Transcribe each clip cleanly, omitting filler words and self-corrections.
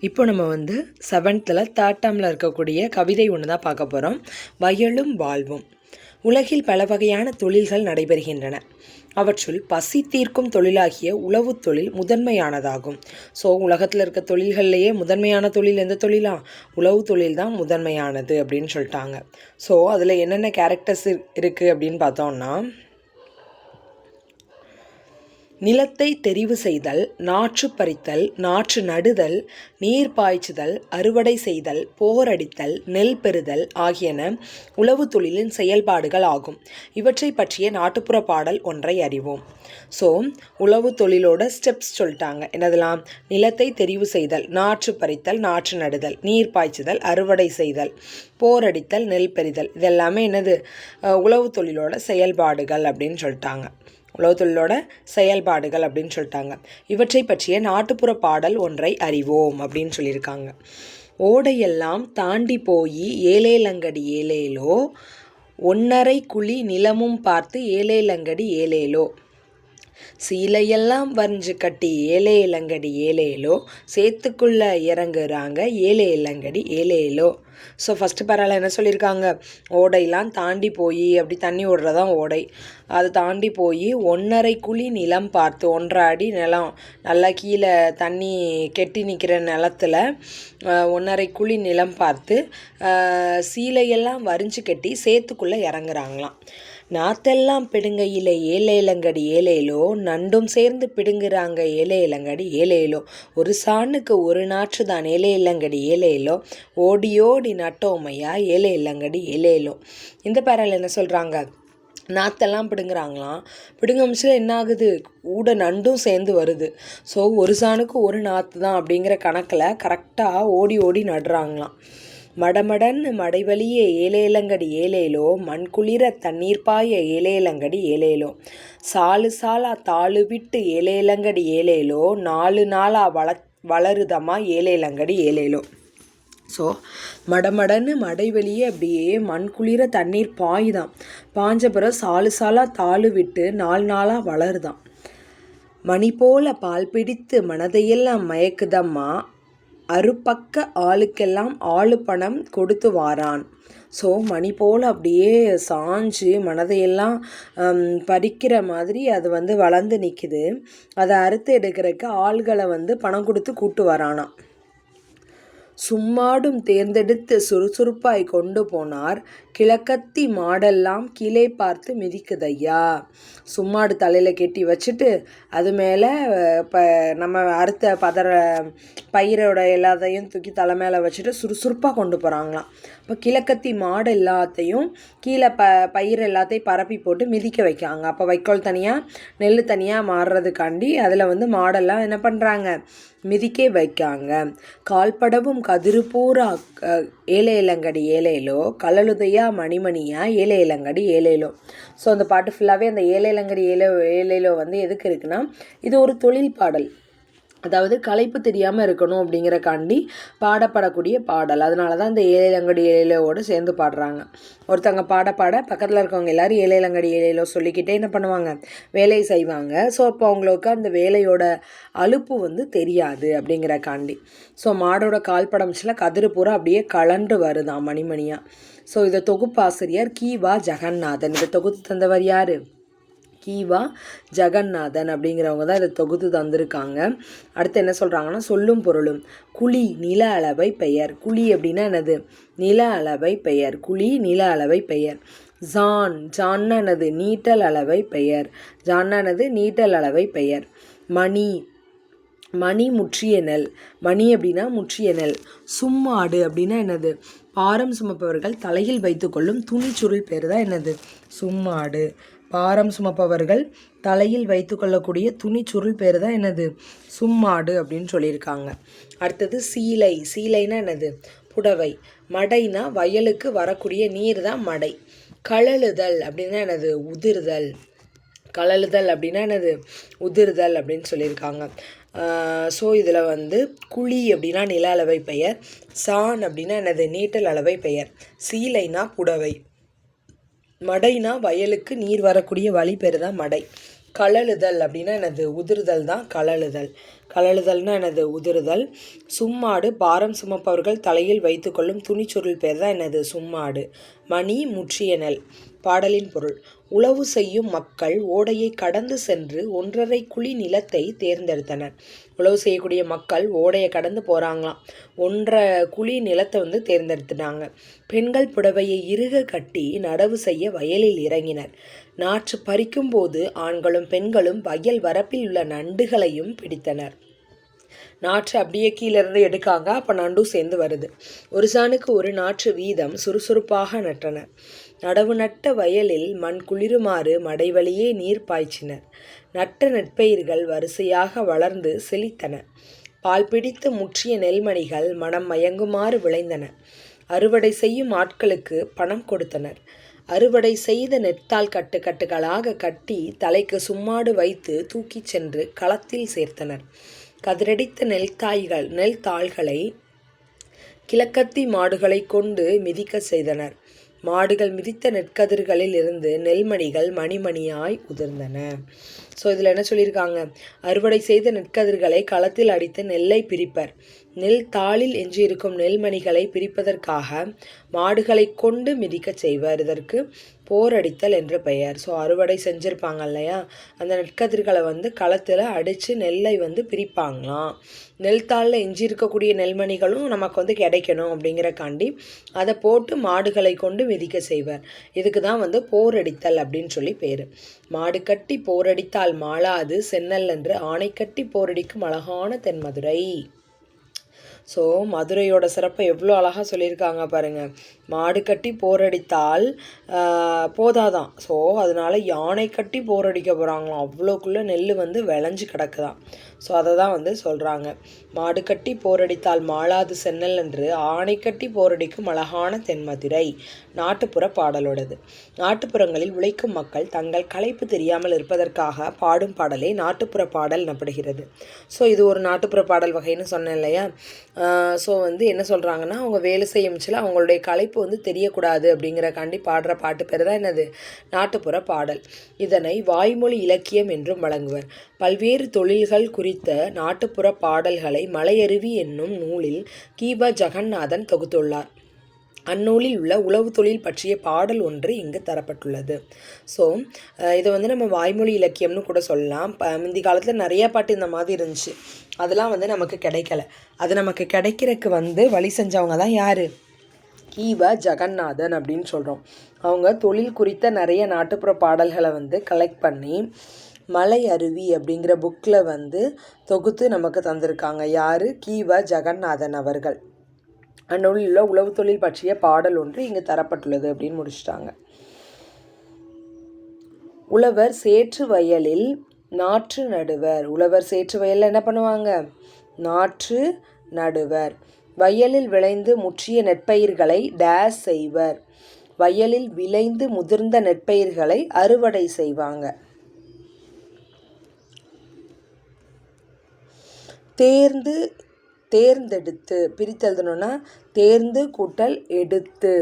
இப்போ நம்ம வந்து 7th தேர்ட் டேர்மில் இருக்கக்கூடிய கவிதை ஒன்று தான் பார்க்க போகிறோம். வயலும் வாழ்வும். உலகில் பல வகையான தொழில்கள் நடைபெறுகின்றன. அவற்றுள் பசி தீர்க்கும் தொழிலாகிய உழவு தொழில் முதன்மையானதாகும். ஸோ உலகத்தில் இருக்க தொழில்கள்லேயே முதன்மையான தொழில் எந்த தொழிலா? உழவு தொழில் தான் முதன்மையானது அப்படின்னு சொல்லிட்டாங்க. ஸோ அதில் என்னென்ன கேரக்டர்ஸ் இருக்குது அப்படின்னு பார்த்தோம்னா, நிலத்தை தெரிவு செய்தல், நாற்று பறித்தல், நாற்று நடுதல், நீர் பாய்ச்சுதல், அறுவடை செய்தல், போரடித்தல், நெல் பெறுதல் ஆகியன உழவு தொழிலின் செயல்பாடுகள் ஆகும். இவற்றை பற்றிய நாட்டுப்புற பாடல் ஒன்றை அறிவோம். ஸோ உழவு தொழிலோட ஸ்டெப்ஸ் சொல்லிட்டாங்க. என்னதெல்லாம்? நிலத்தை தெரிவு செய்தல், நாற்று பறித்தல், நாற்று நடுதல், நீர் பாய்ச்சுதல், அறுவடை செய்தல், போரடித்தல், நெல் பெறுதல். இதெல்லாமே என்னது? உழவு தொழிலோட செயல்பாடுகள் அப்படின்னு சொல்லிட்டாங்க. உழவு தொழிலோட செயல்பாடுகள் அப்படின்னு சொல்லிட்டாங்க. இவற்றை பற்றிய நாட்டுப்புற பாடல் ஒன்றை அறிவோம் அப்படின்னு சொல்லியிருக்காங்க. ஓடையெல்லாம் தாண்டி போய் ஏலேலங்கடி ஏலேலோ, ஒன்னரை குழி நிலமும் பார்த்து ஏலேலங்கடி ஏலேலோ, சீலையெல்லாம் வரைஞ்சு கட்டி ஏலேலங்கடி ஏலேலோ, சேத்துக்குள்ள இறங்குறாங்க ஏலேலங்கடி ஏலேலோ. ஸோ ஃபஸ்ட்டு பேரால என்ன சொல்லியிருக்காங்க? ஓடையெல்லாம் தாண்டி போய், அப்படி தண்ணி ஓடுறதான் ஓடை, அதை தாண்டி போய் ஒன்றரை குழி நிலம் பார்த்து, 1.5 அடி நிலம், நல்லா கீழே தண்ணி கெட்டி நிற்கிற நிலத்தில் 1.5 குழி நிலம் பார்த்து சீலையெல்லாம் வரிஞ்சு கட்டி சேத்துக்குள்ளே இறங்குறாங்களாம். நாத்தெல்லாம் பிடுங்கையில் ஏலேலங்கடி ஏலேலோ, நண்டும் சேர்ந்து பிடுங்குறாங்க ஏலேலங்கடி ஏலேலோ, ஒரு சாணுக்கு ஒரு நாற்று தான் ஏலேலங்கடி ஏலேலோ, ஓடியோடி நட்டோமையா ஏலேலங்கடி ஏலேலோ. இந்த பேரால் என்ன சொல்கிறாங்க? நாத்தெல்லாம் பிடுங்குறாங்களாம். பிடுங்க முடிச்சல என்ன ஆகுது? கூட நண்டும் சேர்ந்து வருது. ஸோ ஒரு சாணுக்கு ஒரு நாற்று தான் அப்படிங்கிற கணக்கில் கரெக்டாக ஓடி ஓடி நடுறாங்களாம். மடமடன்னு மடைவழியே ஏலேலங்கடி ஏலேலோ, மண் குளிர தண்ணீர் பாய ஏலேலங்கடி ஏலேலோ, சாலு சாலா தாழு விட்டு ஏலேலங்கடி ஏலேலோ, 4 நாளா வளருதமா ஏலேலங்கடி ஏலேலோ. ஸோ மடமடன்னு மடைவெளியே அப்படியே மண் குளிர தண்ணீர் பாயுதான். பாஞ்ச பிறகு சாலு சாலாக தாழு விட்டு 4 நாளாக வளருதான். மணி போல பால் பிடித்து மனதையெல்லாம் மயக்குதம்மா, அறுபக்க ஆளுக்கெல்லாம் ஆளு பணம் கொடுத்து வாரான். ஸோ மணி போல் அப்படியே சாஞ்சு மனதையெல்லாம் பறிக்கிற மாதிரி அது வந்து வளர்ந்து நிற்குது. அதை அறுத்து எடுக்கிறதுக்கு ஆள்களை வந்து பணம் கொடுத்து கூட்டு வரானாம். சும்மாடும் தேர்ந்தெடுத்து சுறுசுறுப்பாய் கொண்டு போனார், கிழக்கத்தி மாடெல்லாம் கீழே பார்த்து மிதிக்குதையா. சும்மாடு தலையில் கெட்டி வச்சுட்டு அது மேலே நம்ம அறுத்த பயிரோட எல்லாத்தையும் தூக்கி தலை மேலே வச்சுட்டு சுறுசுறுப்பாக கொண்டு போகிறாங்களாம். இப்போ கிழக்கத்தி மாடு எல்லாத்தையும் கீழே பயிர் எல்லாத்தையும் பரப்பி போட்டு மிதிக்க வைக்காங்க. அப்போ வைக்கோல் தனியாக நெல் தனியாக மாறுறதுக்காண்டி அதில் வந்து மாடெல்லாம் என்ன பண்ணுறாங்க? மிதிக்க வைக்காங்க. கால்படவும் கதிரு பூரா ஏலேலங்கடி ஏலேலோ, கலலுதையா மணிமணியா ஏலேலங்கடி ஏலேலோ. ஸோ அந்த பாட்டு ஃபுல்லாகவே அந்த ஏலேலங்கடி ஏலேலோ வந்து எதுக்கு இருக்குன்னா, இது ஒரு தொழில் பாடல். அதாவது களைப்பு தெரியாமல் இருக்கணும் அப்படிங்கிறக்காண்டி பாடப்படக்கூடிய பாடல். அதனால தான் இந்த ஏலேலங்கடி ஏலேலோடு சேர்ந்து பாடுறாங்க. ஒருத்தவங்க பாட பக்கத்தில் இருக்கவங்க எல்லோரும் ஏலேலங்கடி ஏலேலோ சொல்லிக்கிட்டே என்ன பண்ணுவாங்க? வேலையை செய்வாங்க. ஸோ அப்போ அவங்களுக்கு அந்த வேலையோட அலுப்பு வந்து தெரியாது அப்படிங்கிறக்காண்டி. ஸோ மாடோட கால்படம்ச்சில் கதிரு பூரா அப்படியே கலண்டு வருதான் மணிமணியாக. ஸோ இதை தொகுப்பாசிரியர் கீவா ஜெகநாதன். இதை தொகுத்து தந்தவர் யார்? கீவா ஜெகநாதன் அப்படிங்கிறவங்க தான் இதை தொகுத்து தந்திருக்காங்க. அடுத்து என்ன சொல்கிறாங்கன்னா, சொல்லும் பொருளும். குழி நில அளவை பெயர். குழி அப்படின்னா என்னது? நில அளவை பெயர். குழி நில அளவை பெயர். ஜான்னா என்னது? நீட்டல் அளவை பெயர். ஜான்னா என்னது? நீட்டல் அளவை பெயர். மணி முற்றிய நெல். மணி அப்படின்னா முற்றிய நெல். சும்மாடு அப்படின்னா என்னது? பாரம் சுமப்பவர்கள் தலையில் வைத்துக்கொள்ளும் துணிச்சுருள் பேர் தான் என்னது? சும்மாடு. பாரம் சுமப்பவர்கள் தலையில் வைத்து கொள்ளக்கூடிய துணிச்சுருள் பேர் தான் என்னது? சும்மாடு அப்படின்னு சொல்லியிருக்காங்க. அடுத்தது சீலை. சீலைனா என்னது? புடவை. மடைனா வயலுக்கு வரக்கூடிய நீர் தான் மடை. கழலுதல் அப்படின்னா என்னது? உதிர்தல். கழலுதல் அப்படின்னா என்னது? உதிர்தல் அப்படின்னு சொல்லியிருக்காங்க. ஸோ இதில் வந்து குழி அப்படின்னா நில அளவை பெயர், சான் அப்படின்னா என்னது? நீட்டல் அளவை பெயர், சீலைனா புடவை, மடைனா வயலுக்கு நீர் வரக்கூடிய வழி பேர் தான் மடை, கழலுதல் அப்படின்னா என்னது? உதிர்தல் தான் கழலுதல். கழலுதல்னா என்னது? உதிருதல். சும்மாடு பாரம் சுமப்பவர்கள் தலையில் வைத்துக்கொள்ளும் துணிச்சுருள் பேர் தான் என்னது? சும்மாடு. மணி முற்றிய நெல். பாடலின் பொருள்: உழவு செய்யும் மக்கள் ஓடையை கடந்து சென்று 1½ குழி நிலத்தை தேர்ந்தெடுத்தனர். உழவு செய்யக்கூடிய மக்கள் ஓடையை கடந்து போகிறாங்களாம். 1½ குழி நிலத்தை வந்து தேர்ந்தெடுத்துட்டாங்க. பெண்கள் புடவையை இறுக கட்டி நடவு செய்ய வயலில் இறங்கினர். நாற்று பறிக்கும் போது ஆண்களும் பெண்களும் வயல் வரப்பில் உள்ள நண்டுகளையும் பிடித்தனர். நாற்று அப்படியே கீழேருந்து எடுக்காங்க. அப்போ நண்டும் சேர்ந்து வருது. ஒரு சாணுக்கு ஒரு நாற்று வீதம் சுறுசுறுப்பாக நட்டனர். நடவு நட்ட வயலில் மண் குளிருமாறு மடைவழியே நீர் பாய்ச்சினர். நட்ட நெற்பயிர்கள் வரிசையாக வளர்ந்து செழித்தன. பால் பிடித்து முற்றிய நெல்மணிகள் மனம் மயங்குமாறு விளைந்தன. அறுவடை செய்யும் ஆட்களுக்கு பணம் கொடுத்தனர். அறுவடை செய்த நெற்தாள் கட்டுக்கட்டுகளாக கட்டி தலைக்கு சும்மாடு வைத்து தூக்கிச் சென்று களத்தில் சேர்த்தனர். கதிரடித்த நெல் தாள்களை கிழக்கத்தி மாடுகளை கொண்டு மிதிக்க செய்தனர். மாடுகள் மிதித்த நெற்கதிர்களில் இருந்து நெல்மணிகள் மணிமணியாய் உதிர்ந்தன. ஸோ இதில் என்ன சொல்லியிருக்காங்க? அறுவடை செய்த நெற்கதிர்களை களத்தில் அடித்து நெல்லை பிரிப்பர். நெல் தாளில் எஞ்சியிருக்கும் நெல்மணிகளை பிரிப்பதற்காக மாடுகளை கொண்டு மிதிக்க செய்வர். இதற்கு போரடித்தல் என்று பெயர். ஸோ அறுவடை செஞ்சுருப்பாங்க இல்லையா, அந்த நெற்கதிர்களை வந்து களத்தில் அடித்து நெல்லை வந்து பிரிப்பாங்களாம். நெல் தாளில் எஞ்சியிருக்கக்கூடிய நெல்மணிகளும் நமக்கு வந்து கிடைக்கணும் அப்படிங்கிறக்காண்டி அதை போட்டு மாடுகளை கொண்டு மிதிக்க செய்வர். இதுக்கு தான் வந்து போரடித்தல் அப்படின்னு சொல்லி பேர். மாடு கட்டி போரடித்தால் மாளாது சென்னல் என்று ஆணை கட்டி போரடிக்கும் அழகான தென்மதுரை. ஸோ மதுரையோட சிறப்பை எவ்வளோ அழகாக சொல்லியிருக்காங்க பாருங்கள். மாடு கட்டி போரடித்தால் போதாதான். ஸோ அதனால் யானை கட்டி போரடிக்க போகிறாங்களாம். அவ்வளோக்குள்ளே நெல் வந்து விளைஞ்சு கிடக்குதான். ஸோ அதை தான் வந்து சொல்கிறாங்க. மாடு கட்டி போரடித்தால் மாளாது சென்னல் என்று ஆணை கட்டி போரடிக்கும் அழகான தென்மதுரை. நாட்டுப்புற பாடலோடது. நாட்டுப்புறங்களில் உழைக்கும் மக்கள் தங்கள் களைப்பு தெரியாமல் இருப்பதற்காக பாடும் பாடலே நாட்டுப்புற பாடல் எனப்படுகிறது. ஸோ இது ஒரு நாட்டுப்புற பாடல் வகைன்னு சொன்னேன் இல்லையா. ஸோ வந்து என்ன சொல்கிறாங்கன்னா, அவங்க வேலை செய்யும்ச்சில் அவங்களுடைய களைப்பு வந்து தெரியக்கூடாது அப்படிங்கிறக்காண்டி பாடுற பாட்டு பேர் தான் என்னது? நாட்டுப்புற பாடல். இதனை வாய்மொழி இலக்கியம் என்றும் வழங்குவர். பல்வேறு தொழில்கள் குறித்த நாட்டுப்புற பாடல்களை மலையருவி என்னும் நூலில் கீப ஜெகநாதன் தொகுத்துள்ளார். அந்நூலில் உள்ள உழவு தொழில் பற்றிய பாடல் ஒன்று இங்கு தரப்பட்டுள்ளது. ஸோ இதை வந்து நம்ம வாய்மொழி இலக்கியம்னு கூட சொல்லலாம். முந்தி காலத்தில் நிறைய பாட்டு இந்த மாதிரி இருந்துச்சு. அதெல்லாம் வந்து நமக்கு கிடைக்கல. அது நமக்கு கிடைக்கிறதுக்கு வந்து வழி செஞ்சவங்க தான் யார்? கீப ஜெகநாதன் அப்படின்னு சொல்கிறோம். அவங்க தொழில் குறித்த நிறைய நாட்டுப்புற பாடல்களை வந்து கலெக்ட் பண்ணி மலை அருவி அப்படிங்கிற புக்கில் வந்து தொகுத்து நமக்கு தந்திருக்காங்க. யார்? கீப ஜெகநாதன் அவர்கள். அந்நூலில் உள்ள உழவு தொழில் பற்றிய பாடல் ஒன்று இங்கு தரப்பட்டுள்ளது அப்படின்னு முடிச்சிட்டாங்க. உழவர் சேற்று வயலில் நாற்று நடுவர். உழவர் சேற்று வயலில் என்ன பண்ணுவாங்க? நாற்று நடுவர். வயலில் விளைந்து முற்றிய நெற்பயிர்களை டேஸ் செய்வர். வயலில் விளைந்து முதிர்ந்த நெற்பயிர்களை அறுவடை செய்வாங்க. தேர்ந்தெடுத்து பிரித்து எழுதணும்னா தேர்ந்து கூட்டல் எடுத்து.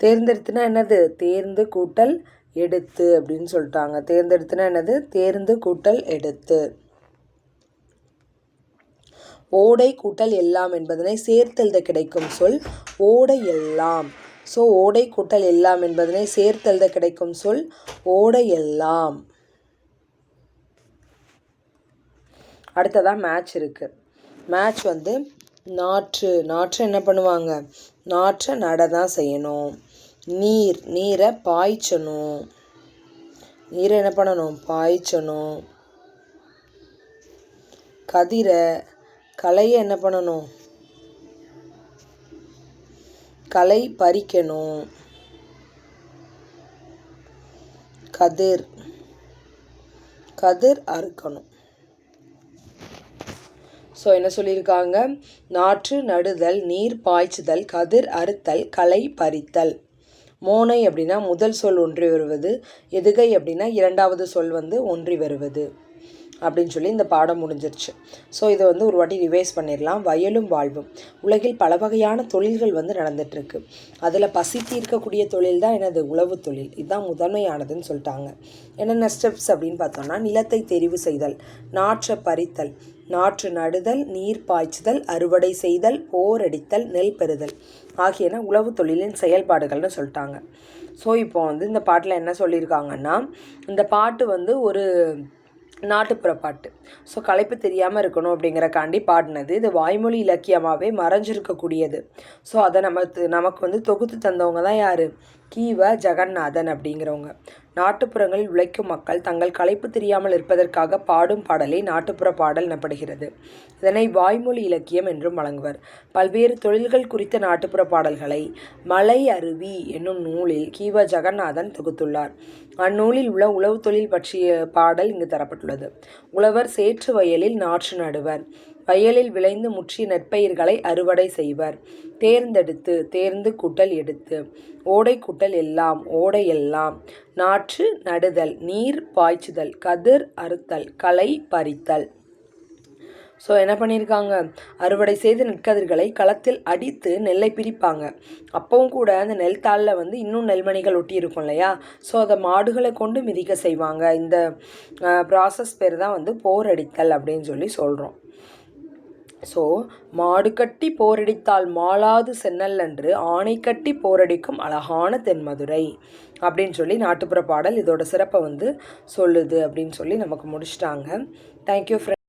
தேர்ந்தெடுத்துனா என்னது? தேர்ந்து கூட்டல் எடுத்து அப்படின்னு சொல்லிட்டாங்க. தேர்ந்தெடுத்துனா என்னது? தேர்ந்து கூட்டல் எடுத்து. ஓடை கூட்டல் எல்லாம் என்பதனை சேர்த்தெழுத கிடைக்கும் சொல் ஓடை எல்லாம். ஸோ ஓடை கூட்டல் எல்லாம் என்பதனை சேர்த்தெழுத கிடைக்கும் சொல் ஓடை எல்லாம். அடுத்ததான் மேட்ச் இருக்குது. மேட்ச் வந்து நாற்று என்ன பண்ணுவாங்க? நாற்றை நட தான் செய்யணும். நீரை பாய்ச்சணும். நீரை என்ன பண்ணணும்? பாய்ச்சணும். களையை என்ன பண்ணணும்? களை பறிக்கணும். கதிர் அறுக்கணும். ஸோ என்ன சொல்லியிருக்காங்க? நாற்று நடுதல், நீர் பாய்ச்சுதல், கதிர் அறுத்தல், களை பறித்தல். மோனை அப்படின்னா முதல் சொல் ஒன்றி வருவது. எதுகை அப்படின்னா இரண்டாவது சொல் வந்து ஒன்றி வருவது. அப்படின்னு சொல்லி இந்த பாடம் முடிஞ்சிருச்சு. ஸோ இதை வந்து ஒரு வாட்டி ரிவைஸ் பண்ணிடலாம். வயலும் வாழ்வும். உலகில் பல வகையான தொழில்கள் வந்து நடந்துகிட்ருக்கு. அதில் பசி தீர்க்கக்கூடிய தொழில் தான் எனது உழவு தொழில். இதுதான் முதன்மையானதுன்னு சொல்லிட்டாங்க. என்னென்ன ஸ்டெப்ஸ் அப்படின்னு பார்த்தோம்னா, நிலத்தை தெரிவு செய்தல், நாற்றை பறித்தல், நாற்று நடுதல், நீர் பாய்ச்சுதல், அறுவடை செய்தல், போரடித்தல், நெல் பெறுதல் ஆகியன உழவு தொழிலின் செயல்பாடுகள்னு சொல்லிட்டாங்க. ஸோ இப்போ வந்து இந்த பாட்டில் என்ன சொல்லியிருக்காங்கன்னா, இந்த பாட்டு வந்து ஒரு நாட்டுப்புற பாட்டு. ஸோ களைப்பு தெரியாமல் இருக்கணும் அப்படிங்கிறக்காண்டி பாடினது. இது வாய்மொழி இலக்கியமாகவே மறைஞ்சிருக்கக்கூடியது. ஸோ அதை நமக்கு வந்து தொகுத்து தந்தவங்க தான் யார்? கீவ ஜெகநாதன் அப்படிங்கிறவங்க. நாட்டுப்புறங்களில் உழைக்கும் மக்கள் தங்கள் களைப்பு தெரியாமல் இருப்பதற்காக பாடும் பாடலே நாட்டுப்புற பாடல் எனப்படுகிறது. இதனை வாய்மொழி இலக்கியம் என்றும் வழங்குவர். பல்வேறு தொழில்கள் குறித்த நாட்டுப்புற பாடல்களை மலை அருவி என்னும் நூலில் கீவ ஜெகநாதன் தொகுத்துள்ளார். அந்நூலில் உள்ள உழவு தொழில் பற்றிய பாடல் இங்கு தரப்பட்டுள்ளது. உழவர் சேற்று வயலில் நாற்று நடுவர். வயலில் விளைந்து முற்றிய நெற்பயிர்களை அறுவடை செய்வர். தேர்ந்து கூட்டல் எடுத்து, ஓடை கூட்டல் எல்லாம், ஓடை எல்லாம், நாற்று நடுதல், நீர் பாய்ச்சுதல், கதிர் அறுத்தல், களை பறித்தல். ஸோ என்ன பண்ணியிருக்காங்க, அறுவடை செய்த நெற்கதிர்களை களத்தில் அடித்து நெல்லை பிரிப்பாங்க. அப்பவும் கூட அந்த நெல் தாளில் வந்து இன்னும் நெல்மணிகள் ஒட்டி இருக்கும் இல்லையா? ஸோ அதை மாடுகளை கொண்டு மிதிக்க செய்வாங்க. இந்த ப்ராசஸ் பேர் தான் வந்து போரடித்தல் அப்படின்னு சொல்லி சொல்கிறோம். ஸோ மாடு கட்டி போரடித்தால் மாளாது சென்னல்லன்று ஆணை கட்டி போரடிக்கும் அழகான தென்மதுரை அப்படின்னு சொல்லி நாட்டுப்புற பாடல் இதோட சிறப்பை வந்து சொல்லுது அப்படின்னு சொல்லி நமக்கு முடிச்சிட்டாங்க. Thank you friend.